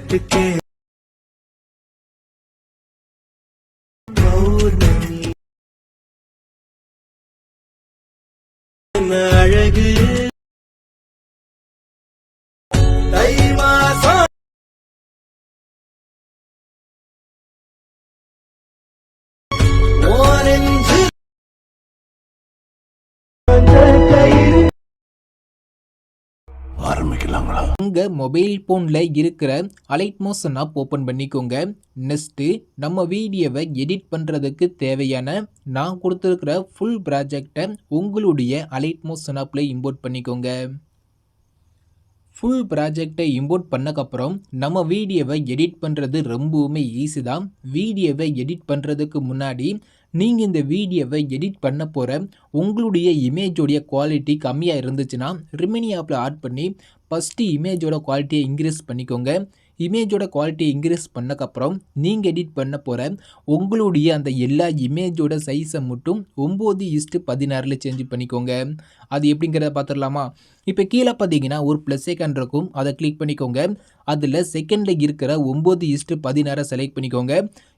கட்டுக்கே பௌர்ணமி அழகு தை மாசம் ஓரஞ்சு ஆரம்பிக்கலாங்களா? உங்கள் மொபைல் ஃபோனில் இருக்கிற அலைட் மோஷன் ஆப் ஓப்பன் பண்ணிக்கோங்க. நெக்ஸ்ட்டு நம்ம வீடியோவை எடிட் பண்ணுறதுக்கு தேவையான நான் கொடுத்துருக்கிற ஃபுல் ப்ராஜெக்டை உங்களுடைய அலைட் மோஷன் ஆப்பில் இம்போர்ட் பண்ணிக்கோங்க. ஃபுல் ப்ராஜெக்டை இம்போர்ட் பண்ணக்கப்புறம் நம்ம வீடியோவை எடிட் பண்ணுறது ரொம்பவுமே ஈஸி தான். வீடியோவை எடிட் பண்ணுறதுக்கு முன்னாடி நீங்கள் இந்த வீடியோவை எடிட் பண்ண போகிற உங்களுடைய இமேஜோடைய குவாலிட்டி கம்மியாக இருந்துச்சுன்னா ரிமினி ஆப்பில் ஆட் பண்ணி ஃபஸ்ட்டு இமேஜோட குவாலிட்டியை இன்க்ரீஸ் பண்ணிக்கோங்க. இமேஜோட குவாலிட்டியை இன்க்ரீஸ் பண்ணக்கப்புறம் நீங்கள் எடிட் பண்ண போகிற உங்களுடைய அந்த எல்லா இமேஜோட சைஸை மட்டும் 9:16 சேஞ்ச் பண்ணிக்கோங்க. அது எப்படிங்கிறத பார்த்துடலாமா? இப்போ கீழே பார்த்தீங்கன்னா ஒரு ப்ளஸ் ஐக்கான் இருக்கும், அதை கிளிக் பண்ணிக்கோங்க. அதில் செகண்டில் இருக்கிற 9:16 செலக்ட் பண்ணிக்கோங்க.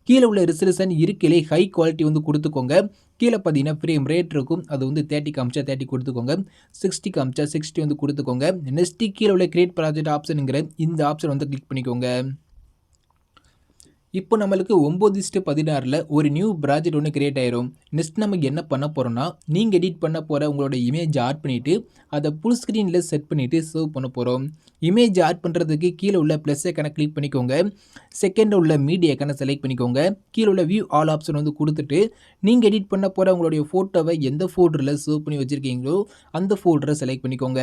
கீழே உள்ள ரெசல்யூஷன் இருக்கையிலே ஹை குவாலிட்டி வந்து கொடுத்துக்கோங்க. கீழே பார்த்தீங்கன்னா ஃப்ரேம் ரேட் இருக்கும், அது வந்து 30 காமிச்சா 30 கொடுத்துக்கோங்க, 60 காமிச்சா 60 வந்து கொடுத்துக்கோங்க. நெக்ஸ்ட்டு கீழே உள்ள கிரியேட் ப்ராஜெக்ட் ஆப்ஷனுங்கிற இந்த ஆப்ஷன் வந்து கிளிக் பண்ணிக்கோங்க. இப்போ நம்மளுக்கு 9:16 ஒரு நியூ ப்ராஜெக்ட் ஒன்று கிரியேட் ஆயிரும். நெக்ஸ்ட் நமக்கு என்ன பண்ண போகிறோம்னா, நீங்கள் எடிட் பண்ண போகிற உங்களோட இமேஜ் ஆட் பண்ணிவிட்டு அதை ஃபுல் ஸ்க்ரீனில் செட் பண்ணிவிட்டு சேவ் பண்ண போகிறோம். இமேஜ் ஆட் பண்ணுறதுக்கு கீழே உள்ள ப்ளஸ் ஐக்கானை கிளிக் பண்ணிக்கோங்க. செகண்டில் உள்ள மீடியா ஐக்கானை செலக்ட் பண்ணிக்கோங்க. கீழே உள்ள வியூ ஆல் ஆப்ஷன் வந்து கொடுத்துட்டு நீங்கள் எடிட் பண்ண போகிற உங்களுடைய ஃபோட்டோவை எந்த ஃபோல்டரில் சேவ் பண்ணி வச்சுருக்கீங்களோ அந்த ஃபோல்டரை செலக்ட் பண்ணிக்கோங்க.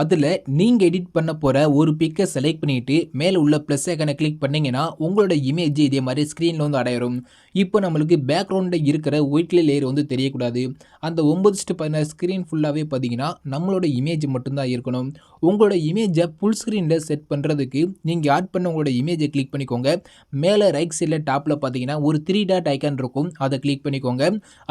அதில் நீங்கள் எடிட் பண்ண போகிற ஒரு பிக்கை செலக்ட் பண்ணிவிட்டு மேலே உள்ள ப்ளஸ் ஐக்கானை கிளிக் பண்ணிங்கன்னா உங்களோட இமேஜ் இதே மாதிரி ஸ்க்ரீனில் வந்து அடையிடும். இப்போ நம்மளுக்கு பேக்ரவுண்டில் இருக்கிற ஒயிட் லேயர் வந்து தெரியக்கூடாது. அந்த 9:16 ஸ்க்ரீன் ஃபுல்லாகவே பார்த்தீங்கன்னா நம்மளோட இமேஜ் மட்டும்தான் இருக்கணும். உங்களோட இமேஜை ஃபுல் ஸ்க்ரீனில் செட் பண்ணுறதுக்கு நீங்கள் ஆட் பண்ண உங்களோட இமேஜை கிளிக் பண்ணிக்கோங்க. மேலே ரைட் சைடில் டாப்பில் பார்த்தீங்கன்னா ஒரு 3 டாட் ஐக்கான் இருக்கும், அதை கிளிக் பண்ணிக்கோங்க.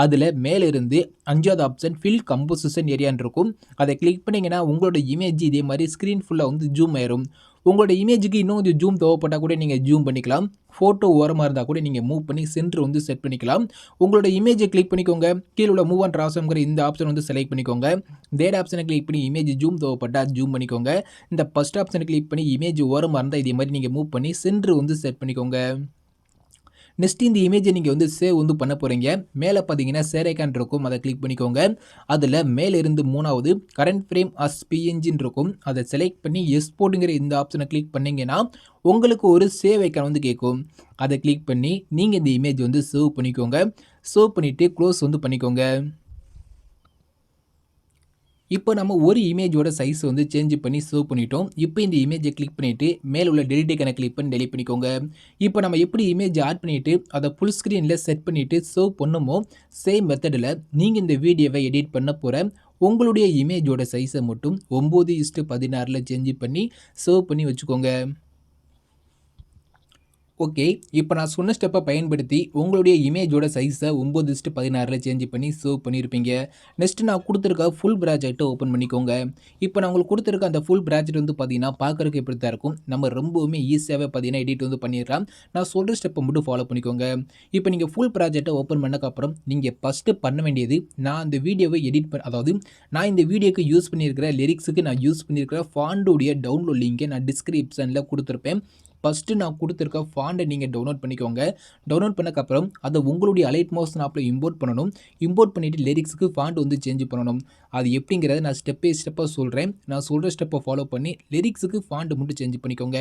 அதில் மேலே இருந்து 5வது ஆப்ஷன் ஃபில் கம்போசிஷன் ஏரியான்னு இருக்கும், அதை கிளிக் பண்ணிங்கன்னா உங்களோட இமேஜ் இதே மாதிரி ஸ்க்ரீன் ஃபுல்லாக வந்து ஜூம் ஆயிரும். உங்களோட இமேஜுக்கு இன்னும் கொஞ்சம் ஜூம் தேவைப்பட்டால் கூட நீங்கள் ஜூம் பண்ணிக்கலாம். ஃபோட்டோ ஓரமாக இருந்தால் கூட நீங்கள் மூவ் பண்ணி சென்டர் வந்து செட் பண்ணிக்கலாம். உங்களோட இமேஜை கிளிக் பண்ணிக்கோங்க. கீழே உள்ள மூவ் அண்ட் ராசம்ங்கிற இந்த ஆப்ஷன் வந்து செலக்ட் பண்ணிக்கோங்க. தேர்ட் ஆப்ஷனை கிளிக் பண்ணி இமேஜ் ஜூம் தேவைப்பட்டால் ஜூம் பண்ணிக்கோங்க. இந்த ஃபஸ்ட் ஆப்ஷனை கிளிக் பண்ணி இமேஜ் ஓரமாக இருந்தால் இதே மாதிரி நீங்கள் மூவ் பண்ணி சென்டர் வந்து செட் பண்ணிக்கோங்க. நெக்ஸ்ட் இந்த இமேஜை நீங்கள் வந்து சேவ் வந்து பண்ண போகிறீங்க. மேலே பார்த்தீங்கன்னா ஷேர் ஐக்கான் இருக்கும், அதை கிளிக் பண்ணிக்கோங்க. அதில் மேலே இருந்து 3வது கரண்ட் ஃப்ரேம் அஸ் பிஎன்ஜின்னு இருக்கும், அதை செலக்ட் பண்ணி எக்ஸ்போர்ட்டுங்கிற இந்த ஆப்ஷனை கிளிக் பண்ணிங்கன்னா உங்களுக்கு ஒரு சேவ் ஐக்கான் வந்து கேட்கும். அதை கிளிக் பண்ணி நீங்கள் இந்த இமேஜ் வந்து சேவ் பண்ணிக்கோங்க. சேவ் பண்ணிவிட்டு க்ளோஸ் வந்து பண்ணிக்கோங்க. இப்போ நம்ம ஒரு இமேஜோட சைஸ் வந்து சேஞ்ச் பண்ணி சேவ் பண்ணிட்டோம். இப்போ இந்த இமேஜை கிளிக் பண்ணிவிட்டு மேலே உள்ள டெலிட் ஐக்கானை கிளிக் பண்ணி டெலிட் பண்ணிக்கோங்க. இப்போ நம்ம எப்படி இமேஜ் ஆட் பண்ணிவிட்டு அதை ஃபுல் ஸ்க்ரீனில் செட் பண்ணிவிட்டு சேவ் பண்ணுமோ சேம் மெத்தடில் நீங்கள் இந்த வீடியோவை எடிட் பண்ண போகிற உங்களுடைய இமேஜோட சைஸை மட்டும் 9:16 சேஞ்ச் பண்ணி சேவ் பண்ணி வச்சுக்கோங்க. ஓகே, இப்போ நான் சொன்ன ஸ்டெப்பை பயன்படுத்தி உங்களுடைய இமேஜோட சைஸை 9:16 சேஞ்ச் பண்ணி சேவ் பண்ணியிருப்பீங்க. நெக்ஸ்ட் நான் கொடுத்துருக்க ஃபுல் ப்ராஜெக்ட்டை ஓப்பன் பண்ணிக்கோங்க. இப்போ நான் உங்களுக்கு கொடுத்துருக்க அந்த ஃபுல் ப்ராஜெக்ட் வந்து பார்த்தீங்கன்னா பார்க்குறதுக்கு எப்படி தான் இருக்கும். நம்ம ரொம்பவுமே ஈஸியாகவே பார்த்தீங்கன்னா எடிட் வந்து பண்ணிடலாம். நான் சொல்கிற ஸ்டெப்பை மட்டும் ஃபாலோ பண்ணிக்கோங்க. இப்போ நீங்கள் ஃபுல் ப்ராஜெக்ட்டை ஓப்பன் பண்ணக்கப்புறம் நீங்கள் ஃபஸ்ட்டு பண்ண வேண்டியது, நான் அந்த வீடியோவை எடிட் அதாவது நான் இந்த வீடியோக்கு யூஸ் பண்ணியிருக்கிற லிரிக்ஸுக்கு நான் யூஸ் பண்ணியிருக்கிற ஃபாண்டோடைய டவுன்லோட் லிங்கை நான் டிஸ்கிரிப்ஷனில் கொடுத்துருப்பேன். ஃபஸ்ட்டு நான் கொடுத்துருக்க ஃபாண்டை நீங்கள் டவுன்லோட் பண்ணிக்கோங்க. டவுன்லோட் பண்ணக்கப்புறம் அதை உங்களுடைய அலைட் மோஷன் ஆப்பில் இம்போர்ட் பண்ணணும். இம்போர்ட் பண்ணிவிட்டு லிரிக்ஸுக்கு ஃபாண்ட் வந்து சேஞ்ச் பண்ணணும். அது எப்படிங்கிறத நான் ஸ்டெப் பை ஸ்டெப்பாக சொல்கிறேன். நான் சொல்கிற ஸ்டெப்பை ஃபாலோ பண்ணி லிரிக்ஸுக்கு ஃபாண்ட் மட்டும் சேஞ்ச் பண்ணிக்கோங்க.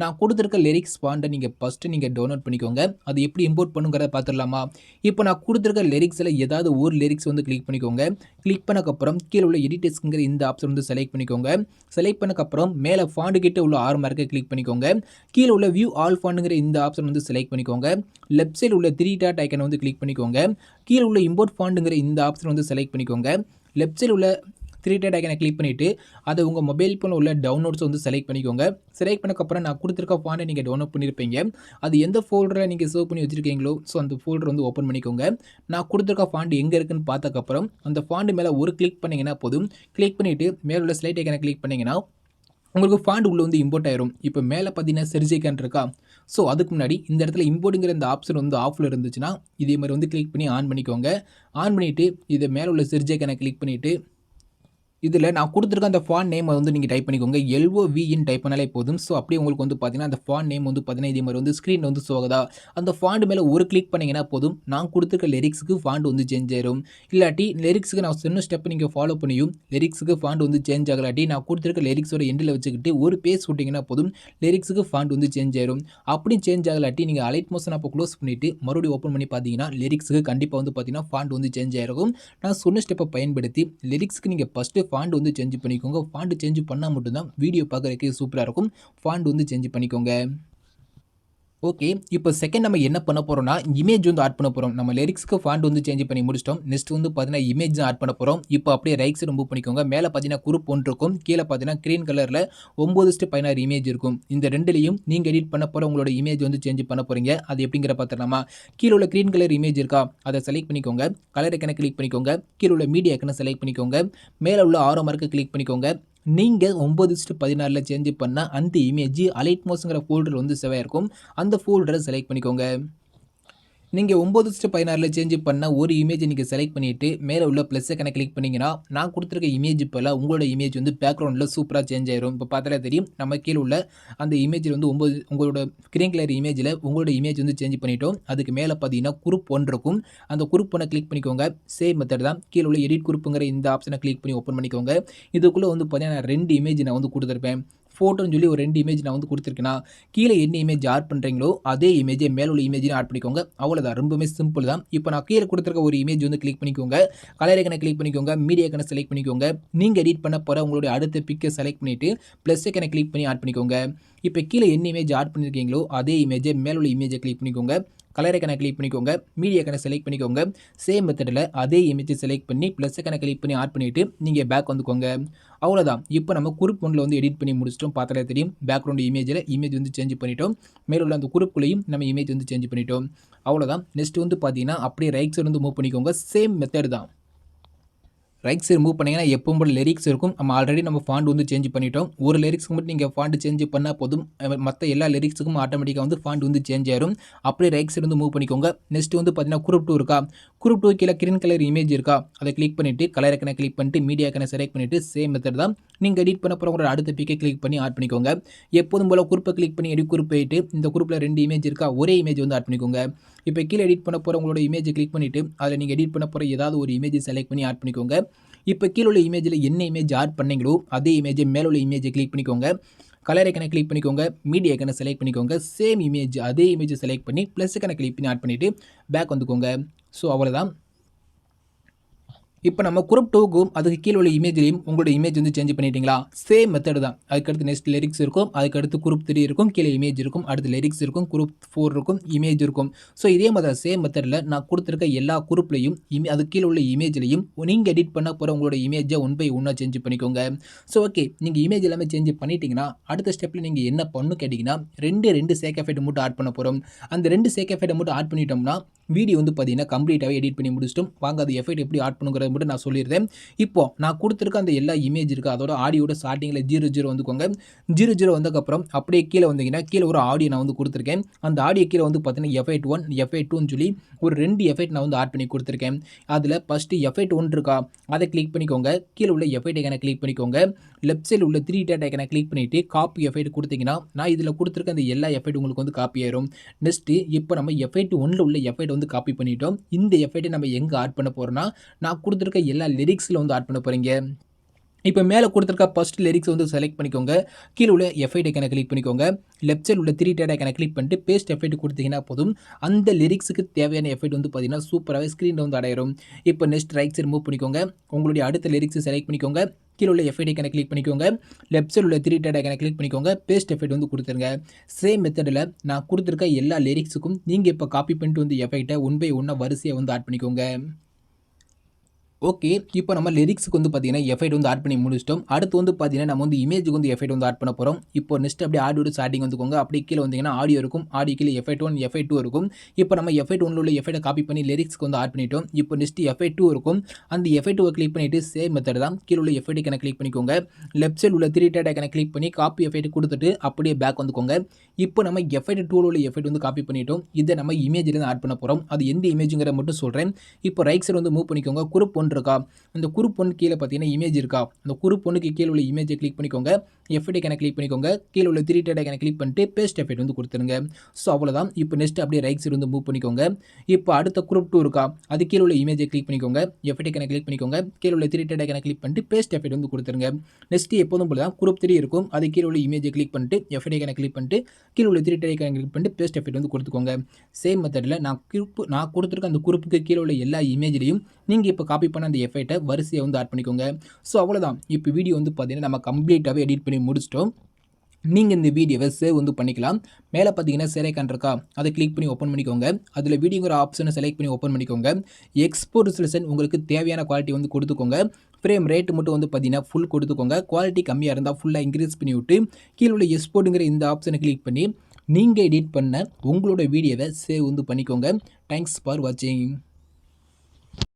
நான் கொடுத்துருக்க லிரிக்ஸ் ஃபாண்டை நீங்கள் ஃபஸ்ட்டு நீங்கள் டவுன்லோட் பண்ணிக்கோங்க. அது எப்படி இம்போர்ட் பண்ணுங்கிறத பார்த்துடலாமா? இப்போ நான் கொடுத்துருக்க லிரிக்ஸில் ஏதாவது ஒரு லிரிக்ஸ் வந்து கிளிக் பண்ணிக்கோங்க. கிளிக் பண்ணக்கப்புறம் கீழே உள்ள எடிட்டர்ஸ்ங்கிற இந்த ஆப்ஷன் வந்து செலக்ட் பண்ணிக்கோங்க. செலக்ட் பண்ணக்கப்புறம் மேலே ஃபாண்டு கிட்ட உள்ள ஆர் மார்க்கை கிளிக் பண்ணிக்கோங்க. கீழே உள்ள வியூ ஆல் ஃபாண்டுங்கிற இந்த ஆப்ஷன் வந்து செலக்ட் பண்ணிக்கோங்க. லெஃப்ட் சைடு உள்ள 3 டாட் ஐக்கனை வந்து கிளிக் பண்ணிக்கோங்க. கீழே உள்ள இம்போர்ட் ஃபாண்டுங்கிற இந்த ஆப்ஷன் வந்து செலக்ட் பண்ணிக்கோங்க. லெஃப்ட் சைடு உள்ள 3 டாட் ஐக்கனை கிளிக் பண்ணிவிட்டு அதை உங்கள் மொபைல் ஃபோனில் உள்ள டவுன்லோட்ஸ் வந்து செலக்ட் பண்ணிக்கோங்க. செலக்ட் பண்ணக்கப்புறம் நான் கொடுத்துருக்க ஃபாண்டை நீங்கள் டவுன்லோட் பண்ணியிருப்பீங்க. அது எந்த ஃபோல்டரை நீங்கள் சேவ் பண்ணி வச்சுருக்கீங்களோ அந்த ஃபோல்டர் வந்து ஓப்பன் பண்ணிக்கோங்க. நான் கொடுத்துருக்க ஃபாண்ட் எங்கே இருக்குன்னு பார்த்ததுக்கப்புறம் அந்த ஃபாண்டு மேலே ஒரு கிளிக் பண்ணிங்கன்னா போதும். கிளிக் பண்ணிவிட்டு மேலே உள்ள ஸ்லைட் ஐக்கனை கிளிக் பண்ணிங்கன்னா உங்களுக்கு ஃபாண்ட் உள்ள வந்து இம்போர்ட் ஆயிரும். இப்போ மேலே பார்த்தீங்கன்னா செர்ச் ஐகான் இருக்கா? ஸோ அதுக்கு முன்னாடி இந்த இடத்துல இம்போர்ட்ங்கிற இந்த ஆப்ஷன் வந்து ஆஃப்ல இருந்துச்சுன்னா, இதே மாரி வந்து கிளிக் பண்ணி ஆன் பண்ணிக்கோங்க. ஆன் பண்ணிட்டு இத மேல உள்ள செர்ச் ஐகான கிளிக் பண்ணிட்டு இதில நான் குடுத்துருக்க அந்த ஃபாண்ட் நேம வந்து நீங்க டைப் பண்ணிக்கோங்க. LOVன்னு டைப் பண்ணாலே போதும். ஸோ அப்படியே உங்களுக்கு வந்து பார்த்தீங்கன்னா, அந்த ஃபாண்ட் நேம் வந்து பார்த்தீங்கன்னா, இதே மாரி வந்து ஸ்க்ரீன்ல வந்து ஷோ ஆகுதா? அந்த ஃபாண்ட் மேல ஒரு கிளிக் பண்ணீங்கன்னா போதும். நான் குடுத்துருக்க லிரிக்ஸ்க்கு ஃபாண்ட் வந்து சேஞ்ச் ஆயிரும். இல்லாட்டி லிரிக்ஸ்க்கு நான் சொன்ன ஸ்டெப் நீங்க ஃபாலோ பண்ணியும் லிரிக்ஸ்க்கு ஃபாண்ட் வந்து சேஞ்ச் ஆகலாட்டி, நான் குடுத்துருக்க லிரிக்ஸோட எண்டுல வச்சுக்கிட்டு ஒரு பேஸ் விட்டீங்கன்னா போதும். லிரிக்ஸ்க்கு ஃபாண்ட் வந்து சேஞ்ச் ஆயிரும். அப்படியும் சேஞ்ச் ஆகலாட்டி நீங்க அலைட் மோஷன் ஆப்ப குளோஸ் பண்ணிட்டு மறுபடியும் ஓப்பன் பண்ணி பார்த்தீங்கன்னா, லிரிக்ஸ்க்கு கண்டிப்பா வந்து பார்த்தீங்கன்னா, ஃபாண்ட் வந்து சேஞ்ச் ஆயிருக்கும். நான் சொன்ன ஸ்டெப்ப பயன்படுத்தி லிரிக்ஸ்க்கு நீங்க ஃபர்ஸ்ட்டு ஃபாண்ட் வந்து சேஞ்ச் பண்ணிக்கோங்க. ஃபாண்ட் சேஞ்ச் பண்ணா மட்டும் தான் வீடியோ பார்க்கறதுக்கு சூப்பரா இருக்கும். ஃபாண்ட் வந்து சேஞ்ச் பண்ணிக்கோங்க. ஓகே. இப்போ செகண்ட் நம்ம என்ன பண்ண போறோம்னா, இமேஜ் வந்து ஆட் பண்ண போறோம். நம்ம லிரிக்ஸ்க்கு ஃபாண்ட் வந்து சேஞ்ச் பண்ணி முடிச்சிட்டோம். நெக்ஸ்ட் வந்து பார்த்தீங்கன்னா, இமேஜ் தான் ஆட் பண்ண போறோம். இப்போ அப்படியே ரைட் சைடு மூவ் பண்ணிக்கோங்க. மேல பார்த்தீங்கன்னா, குரூப் 1 இருக்கும். கீழ பார்த்தீங்கன்னா, கிரீன் கலர்ல 9:16 இமேஜ் இருக்கும். இந்த 2லயும் நீங்க எடிட் பண்ண போற உங்களோட இமேஜ் வந்து சேஞ்ச் பண்ண போறீங்க. அது எப்படிங்கிற பார்த்துடலாமா? கீழ உள்ள கிரீன் கலர் இமேஜ் இருக்கா? அத செலக்ட் பண்ணிக்கோங்க. கலர் ஐகான கிளிக் பண்ணிக்கோங்க. கீழ உள்ள மீடியா ஐகான செலக்ட் பண்ணிக்கோங்க. மேல உள்ள ஆரோ மார்க்க கிளிக் பண்ணிக்கோங்க. நீங்க 9:16ல சேஞ்ச் பண்ண அந்த இமேஜ் அலைட் மோஸ்ங்கிற ஃபோல்டர் வந்து சேவ் ஆயிருக்கும். அந்த ஃபோல்டர செலக்ட் பண்ணிக்கோங்க. நீங்க 9:16ல சேஞ்ச் பண்ண ஒரு இமேஜ நீங்க செலக்ட் பண்ணிட்டு, மேல உள்ள பிளஸ் ஐகான கிளிக் பண்ணீங்கன்னா, நான் குடுத்துருக்க இமேஜ் பதிலா உங்களோட இமேஜ் வந்து பேக்கிரவுண்ட்ல சூப்பரா சேஞ்ச் ஆயிரும். இப்ப பார்த்தாலே தெரியும். நம்ம கீழ உள்ள அந்த இமேஜ்ல வந்து உங்களோட கிரீன் கலர் இமேஜ்ல உங்களோட இமேஜ் வந்து சேஞ்ச் பண்ணிட்டோம். அதுக்கு மேல பார்த்தீங்கன்னா, குரூப் 1 இருக்கும். அந்த குரூப் 1 கிளிக் பண்ணிக்கோங்க. சேம் மெத்தட் தான். கீழ உள்ள எடிட் குரூப்ங்கிற இந்த ஆப்ஷன கிளிக் பண்ணி ஓப்பன் பண்ணிக்கோங்க. இதுக்குள்ள வந்து பார்த்தீங்கன்னா, நான் 2 இமேஜ் நான் வந்து குடுத்திருப்பேன். ஃபோட்டோன்னு சொல்லி ஒரு 2 இமேஜ் நான் வந்து குடுத்துருக்கேனா, கீழ என்ன இமேஜ் ஆட் பண்றீங்களோ, அதே இமேஜ மேல உள்ள இமேஜ்லயும் ஆட் பண்ணிக்கோங்க. அவ்வளோதான். ரொம்பவுமே சிம்பிள் தான். இப்போ நான் கீழ குடுத்துருக்க ஒரு இமேஜ் வந்து கிளிக் பண்ணிக்கோங்க. கலர் ஐகான கிளிக் பண்ணிக்கோங்க. மீடியா ஐகான செலக்ட் பண்ணிக்கோங்க. நீங்க எடிட் பண்ண போற உங்களுடைய அடுத்த பிக்க செலக்ட் பண்ணிட்டு, பிளஸ் ஐகான கிளிக் பண்ணி ஆட் பண்ணிக்கோங்க. இப்போ கீழ என்ன இமேஜ் ஆட் பண்ணியிருக்கீங்களோ, அதே இமேஜ மேல உள்ள இமேஜ கிளிக் பண்ணிக்கோங்க. கலர் ஐகான கிளிக் பண்ணிக்கோங்க. மீடியா ஐகான செலக்ட் பண்ணிக்கோங்க. சேம் மெத்தட்ல அதே இமேஜ செலக்ட் பண்ணி பிளஸ் ஐகான கிளிக் பண்ணி ஆட் பண்ணிட்டு, நீங்க பேக் வந்துக்கோங்க. அவ்வளோதான். இப்போ நம்ம குரூப் 1ல வந்து எடிட் பண்ணி முடிச்சிட்டோம். பார்த்தாலே தெரியும். பேக்ரவுண்ட் இமேஜ்ல இமேஜ் வந்து சேஞ்ச் பண்ணிட்டோம். மேல உள்ள அந்த குரூப்குள்ளேயும் நம்ம இமேஜ் வந்து சேஞ்ச் பண்ணிட்டோம். அவ்வளோதான். நெக்ஸ்ட் வந்து பார்த்தீங்கன்னா, அப்படியே ரைட் சைடு வந்து மூவ் பண்ணிக்கோங்க. சேம் மெத்தட் தான். ரைட் சைடு மூவ் பண்ணீங்கன்னா எப்பவும் போல லிரிக்ஸ் இருக்கும். நம்ம ஃபாண்ட் வந்து சேஞ்ச் பண்ணிட்டோம். ஒரு லிரிக்ஸ்க்கு மட்டும் நீங்க ஃபாண்ட் சேஞ்ச் பண்ணா போதும். மத்த எல்லா லிரிக்ஸ்க்கும் ஆட்டோமேட்டிக்கா வந்து ஃபாண்ட் வந்து சேஞ்ச் ஆயிரும். அப்படியே ரைட் சைடு வந்து மூவ் பண்ணிக்கோங்க. நெக்ஸ்ட் வந்து பார்த்தீங்கன்னா குரூப் 2 இருக்கா? குரூப் 2 கீழ கிரீன் கலர் இமேஜ் இருக்கா? அத கிளிக் பண்ணிட்டு கலர் ஐகான கிளிக் பண்ணிட்டு மீடியா ஐகான செலக்ட் பண்ணிட்டு சேம் மெத்தட் தான். நீங்க எடிட் பண்ண போற உங்களோட அடுத்த பிக்க கிளிக் பண்ணி ஆட் பண்ணிக்கோங்க. எப்போதும் போல குரூப்ப கிளிக் பண்ணி எடிட் குரூப் போயிட்டு இந்த குரூப்ல 2 இமேஜ் இருக்கா? ஒரே இமேஜ் வந்து ஆட் பண்ணிக்கோங்க. இப்போ கீழ எடிட் பண்ண போற உங்களோட இமேஜ கிளிக் பண்ணிட்டு, அதுல நீங்க எடிட் பண்ண போற ஏதாவது ஒரு இமேஜ் செலக்ட் பண்ணி ஆட் பண்ணிக்கோங்க. இப்போ கீழ உள்ள இமேஜ்ல என்ன இமேஜ் ஆட் பண்ணீங்களோ, அதே இமேஜ மேல உள்ள இமேஜ கிளிக் பண்ணிக்கோங்க. கலர் ஐகான கிளிக் பண்ணிக்கோங்க. மீடியா ஐகான செலக்ட் பண்ணிக்கோங்க. சேம் இமேஜ் அதே இமேஜ செலக்ட் பண்ணி பிளஸ் ஐகான கிளிக் பண்ணி ஆட் பண்ணிட்டு பேக் வந்துக்கோங்க. ஸோ அவ்வளோதான். இப்போ நம்ம குரூப் 2க்கும் அதுக்கு கீழ உள்ள இமேஜ்லயும் உங்களோட இமேஜ் வந்து சேஞ்ச் பண்ணிட்டீங்களா? சேம் மெத்தட் தான். அதுக்கடுத்து நெக்ஸ்ட் லிரிக்ஸ் இருக்கும். அதுக்கடுத்து குரூப் 3 இருக்கும். கீழ இமேஜ் இருக்கும். அடுத்து லிரிக்ஸ் இருக்கும். குரூப் 4 இருக்கும். இமேஜ் இருக்கும். ஸோ இதே மாதிரி தான் சேம் மெத்தட்ல நான் குடுத்துருக்க எல்லா குரூப்லயும் அதுக்கு கீழ உள்ள இமேஜ்லயும் நீங்க எடிட் பண்ண போற உங்களோட இமேஜ ஒன் பை ஒன்னா சேஞ்ச் பண்ணிக்கோங்க. So okay. நீங்க இமேஜ் எல்லாமே சேஞ்ச் பண்ணிட்டீங்கன்னா, அடுத்த ஸ்டெப்ல நீங்க என்ன பண்ணணும் கேட்டீங்கன்னா, 2 சேக் எஃபெக்ட் மட்டும் ஆட் பண்ண போறோம். அந்த 2 சேக் எஃபெக்ட் மட்டும் ஆட் பண்ணிட்டோம்னா, வீடியோ வந்து பார்த்தீங்கன்னா கம்ப்ளீட்டாவே எடிட் பண்ணி முடிச்சிட்டோம். வாங்க அது எஃபெக்ட் எப்படி ஆட் பண்ணுங்கிறத மட்டும் நான் சொல்லிடுறேன். இப்போ நான் குடுத்துருக்க அந்த எல்லா இமேஜ் இருக்கு. அதோட ஆடியோட ஸ்டார்டிங்ல 00 வந்துக்கோங்க. 00 வந்ததுக்கப்புறம் அப்படியே கீழ வந்தீங்கன்னா, கீழ ஒரு ஆடியோ நான் வந்து குடுத்துருக்கேன். அந்த ஆடியோ கீழ வந்து பார்த்தீங்கன்னா எஃபெக்ட் 1, எஃபெக்ட் 2ன்னு சொல்லி ஒரு 2 எஃபெக்ட் நான் வந்து ஆட் பண்ணி குடுத்துருக்கேன். அதுல ஃபர்ஸ்ட் எஃபெக்ட் 1 இருக்கா? அத கிளிக் பண்ணிக்கோங்க. கீழ உள்ள எஃபெக்ட் ஐகான கிளிக் பண்ணிக்கோங்க. லெஃப்ட் சைடுல உள்ள 3 டாட் ஐகான கிளிக் பண்ணிட்டு காப்பி எஃபெக்ட் குடுத்தீங்கன்னா, நான் இதுல குடுத்துருக்க அந்த எல்லா எஃபெக்ட் உங்களுக்கு வந்து காப்பி ஆயிரும். நெக்ஸ்ட் இப்போ நம்ம எஃபெக்ட் 1ல உள்ள எஃபெக்ட் வந்து காப்பி பண்ணிட்டோம். இந்த எஃபெக்ட் நம்ம எங்க ஆட் பண்ண போறோம்னா, நான் குடுத்துருக்க எல்லா லிரிக்ஸ்ல வந்து ஆட் பண்ண போறீங்க. இப்போ மேல குடுத்துருக்க ஃபர்ஸ்ட் லிரிக்ஸ் வந்து செலக்ட் பண்ணிக்கோங்க. கீழ உள்ள எஃபெக்ட் ஐகான கிளிக் பண்ணிக்கோங்க. லெஃப்ட் சைடுல உள்ள 3 டாட் ஐகான கிளிக் பண்ணிட்டு பேஸ்ட் எஃபெக்ட் குடுத்தீங்கன்னா போதும். அந்த லிரிக்ஸ்க்கு தேவையான எஃபெக்ட் வந்து பார்த்தீங்கன்னா சூப்பராவே ஸ்க்ரீன்ல வந்து அடையும். இப்போ நெக்ஸ்ட் ரைட் சைடு மூவ் பண்ணிக்கோங்க. உங்களுடைய அடுத்த லிரிக்ஸ் செலக்ட் பண்ணிக்கோங்க. கீழ உள்ள எஃபெக்ட் ஐகான கிளிக் பண்ணிக்கோங்க. லெஃப்ட் சைடுல உள்ள 3 டாட் ஐகான கிளிக் பண்ணிக்கோங்க. பேஸ்ட் எஃபெக்ட் வந்து குடுத்துருங்க. சேம் மெத்தட்ல நான் குடுத்துருக்க எல்லா லிரிக்ஸ்க்கும் நீங்க இப்போ காப்பி பண்ணிட்டு வந்து எஃபெக்ட்ட ஒன் பை ஒன்னா வரிசையா வந்து ஆட் பண்ணிக்கோங்க. ஓகே. இப்போ நம்ம லிரிக்ஸ்க்கு வந்து பார்த்தீங்கன்னா, எஃபெக்ட் வந்து ஆட் பண்ணி முடிச்சிட்டோம். அடுத்து வந்து பார்த்தீங்கன்னா, நம்ம வந்து இமேஜுக்கு வந்து எஃபெக்ட் வந்து ஆட் பண்ண போறோம். இப்போ நெக்ஸ்ட் அப்படியே ஆடியோட ஸ்டார்டிங் வந்துக்கோங்க. அப்படியே கீழ வந்தீங்கன்னா ஆடியோ இருக்கும். ஆடியோ கீழ எஃபெக்ட் 1, எஃபெக்ட் 2 இருக்கும். இப்போ நம்ம எஃபெக்ட் 1ல உள்ள எஃபெக்ட்ட காப்பி பண்ணி லிரிக்ஸ்க்கு வந்து ஆட் பண்ணிட்டோம். இப்போ நெக்ஸ்ட் எஃபெக்ட் 2 இருக்கும். அந்த எஃபெக்ட் 2 கிளிக் பண்ணிட்டு சேம் மெத்தட் தான். கீழ உள்ள எஃபெக்ட் ஐகான கிளிக் பண்ணிக்கோங்க. லெஃப்ட் சைடுல உள்ள 3 டாட் ஐகான கிளிக் பண்ணி காப்பி எஃபெக்ட் குடுத்துட்டு அப்படியே பேக் வந்துக்கோங்க. இப்போ நம்ம எஃபெக்ட் 2ல உள்ள எஃபெக்ட் வந்து காப்பி பண்ணிட்டோம். இத நம்ம இமேஜ்ல இருந்து ஆட் பண்ண போறோம். அது எந்த இமேஜ்ங்கறத மட்டும் சொல்றேன். இப்போ ரைட் சைடு வந்து மூவ் பண்ணிக்கோங்க. குரூப் 1 இருக்கா? அந்த குரூப் 1 கீழ பார்த்தீங்கன்னா இமேஜ் இருக்கா? அந்த குரூப் 1க்கு கீழ உள்ள இமேஜை கிளிக் பண்ணிக்கோங்க. எஃபெக்ட் ஐகான கிளிக் பண்ணிக்கோங்க. கீழ உள்ள 3 டாட் ஐகான கிளிக் பண்ணிட்டு பேஸ்ட் எஃபெக்ட் வந்து குடுத்துருங்க. ஸோ அவ்வளோதான். இப்போ நெக்ஸ்ட் அப்படியே ரைட் சைடு வந்து மூவ் பண்ணிக்கோங்க. இப்போ அடுத்த குரூப் 2 இருக்கா? அது கீழ உள்ள இமேஜை கிளிக் பண்ணிக்கோங்க. எஃபெக்ட் ஐகான கிளிக் பண்ணிக்கோங்க. கீழ உள்ள 3 டாட் ஐகான கிளிக் பண்ணிட்டு பேஸ்ட் எஃபெக்ட் வந்து குடுத்துருங்க. நெக்ஸ்ட் எப்போதும் போல தான் குரூப் 3 இருக்கும். அது கீழ உள்ள இமேஜை கிளிக் பண்ணிட்டு எஃபெக்ட் ஐகான கிளிக் பண்ணிட்டு கீழ உள்ள 3 டாட் ஐகான கிளிக் பண்ணிட்டு பேஸ்ட் எஃபெக்ட் வந்து குடுத்துக்கோங்க. சேம் மெத்தட்ல நான் குடுத்துருக்க அந்த குரூப்புக்கு கீழ உள்ள எல்லா இமேஜ்லயும் நீங்க இப்போ காப்பி பண்ண அந்த எஃபெக்ட்ட வரிசையா வந்து ஆட் பண்ணிக்கோங்க. ஸோ அவ்வளோதான். இப்போ வீடியோ வந்து பார்த்தீங்கன்னா, நம்ம கம்ப்ளீட்டாவே எடிட் பண்ணி முடிச்சிட்டோம். நீங்க இந்த வீடியோவை சேவ் வந்து பண்ணிக்கலாம். மேலே பார்த்தீங்கன்னா ஷேர் ஐகான் இருக்கா? அதை கிளிக் பண்ணி ஓப்பன் பண்ணிக்கோங்க. அதில் வீடியோங்கிற ஆப்ஷனை செலக்ட் பண்ணி ஓப்பன் பண்ணிக்கோங்க. எக்ஸ்போர்ட் ரெசல்யூஷன் உங்களுக்கு தேவையான குவாலிட்டி வந்து கொடுத்துக்கோங்க. ஃப்ரேம் ரேட் மட்டும் வந்து பார்த்தீங்கன்னா ஃபுல் கொடுத்துக்கோங்க. குவாலிட்டி கம்மியாக இருந்தால் ஃபுல்லாக இன்க்ரீஸ் பண்ணி விட்டு கீழே உள்ள எக்ஸ்போர்ட்டுங்கிற இந்த ஆப்ஷனை கிளிக் பண்ணி நீங்கள் எடிட் பண்ண உங்களோட வீடியோவை சேவ் வந்து பண்ணிக்கோங்க. தேங்க்ஸ் ஃபார் வாட்சிங்.